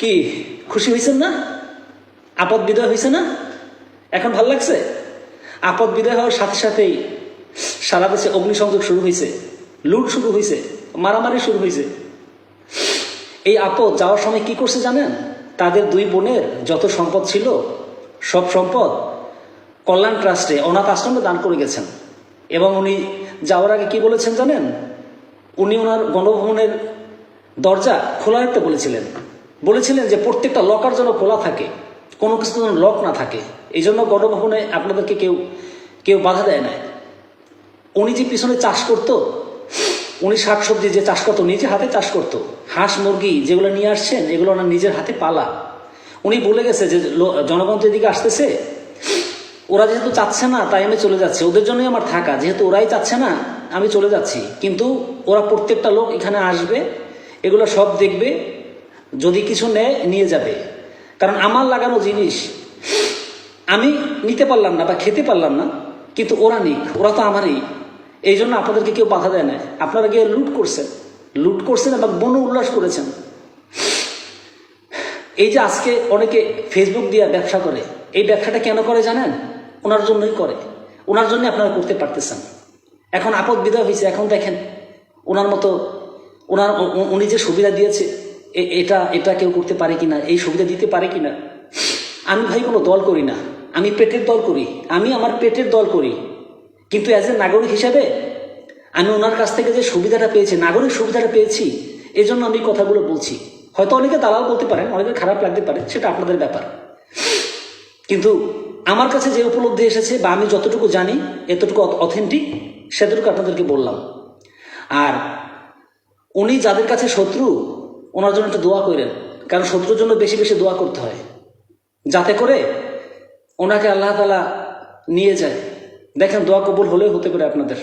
কি খুশি হয়েছেন না? আপদ বিদায় হয়েছে না? এখন ভাল লাগছে? আপদ বিদায় হওয়ার সাথে সাথেই সারা দেশে অগ্নিসংযোগ শুরু হয়েছে, লুট শুরু হয়েছে, মারামারি শুরু হয়েছে। এই আপদ যাওয়ার সময় কি করছে জানেন? তাদের দুই বোনের যত সম্পদ ছিল সব সম্পদ কল্যাণ ট্রাস্টে, অনাথ আশ্রমে দান করে গেছেন। এবং উনি যাওয়ার আগে কি বলেছেন জানেন? উনি ওনার গণভবনের দরজা খোলা রাখতে বলেছিলেন যে প্রত্যেকটা লকার যেন খোলা থাকে, কোনো কিছু যেন লক না থাকে। এই জন্য গণভবনে আপনাদেরকে কেউ বাধা দেয় না। উনি যে পিছনে চাষ করতো, উনি শাকসবজি যে চাষ করতো, নিজে হাতে চাষ করতো। হাঁস মুরগি যেগুলো নিয়ে আসছেন এগুলো ওনার নিজের হাতে পালা। উনি বলে গেছে যে জনগণ তো এদিকে আসতেছে, ওরা যেহেতু চাচ্ছে না তাই আমি চলে যাচ্ছি, ওদের জন্যই আমার থাকা, যেহেতু ওরাই চাচ্ছে না আমি চলে যাচ্ছি। কিন্তু ওরা প্রত্যেকটা লোক এখানে আসবে, এগুলো সব দেখবে, যদি কিছু নেয় নিয়ে যাবে। কারণ আমার লাগানো জিনিস আমি নিতে পারলাম না বা খেতে পারলাম না, কিন্তু ওরা নিক, ওরা তো আমারই। এই জন্য আপনাদেরকে কেউ বাধা দেয় না। আপনারা গিয়ে লুট করছেন এবং বন উল্লাস করেছেন। এই যে আজকে অনেকে ফেসবুক দিয়ে ব্যবসা করে, এই ব্যবসাটা কেন করে জানেন? ওনার জন্যই করে, ওনার জন্য আপনারা করতে পারতেছেন। এখন আপদ বিদায় হয়েছে, এখন দেখেন ওনার মতো উনি যে সুবিধা দিয়েছে এটা কেউ করতে পারে কিনা, এই সুবিধা দিতে পারে কিনা। আমি ভাই কোনো দল করি না, আমি পেটের দল করি, আমি আমার পেটের দল করি। কিন্তু অ্যাজ এ নাগরিক হিসেবে আমি ওনার কাছ থেকে যে সুবিধাটা পেয়েছি, নাগরিক সুবিধাটা পেয়েছি, এই জন্য আমি কথাগুলো বলছি। হয়তো অনেকে দালাল বলতে পারেন, অনেকে খারাপ লাগতে পারে, সেটা আপনাদের ব্যাপার। কিন্তু আমার কাছে যে উপলব্ধি এসেছে বা আমি যতটুকু জানি, এতটুকু অথেন্টিক, সেতটুকু আপনাদেরকে বললাম। আর উনি যাদের কাছে শত্রু, ওনার জন্য একটু দোয়া করেন, কারণ শত্রুর জন্য বেশি বেশি দোয়া করতে হয়, যাতে করে ওনাকে আল্লাহ তাআলা নিয়ে যায়। দেখেন দোয়া কবুল হলেও হতে পারে আপনাদের।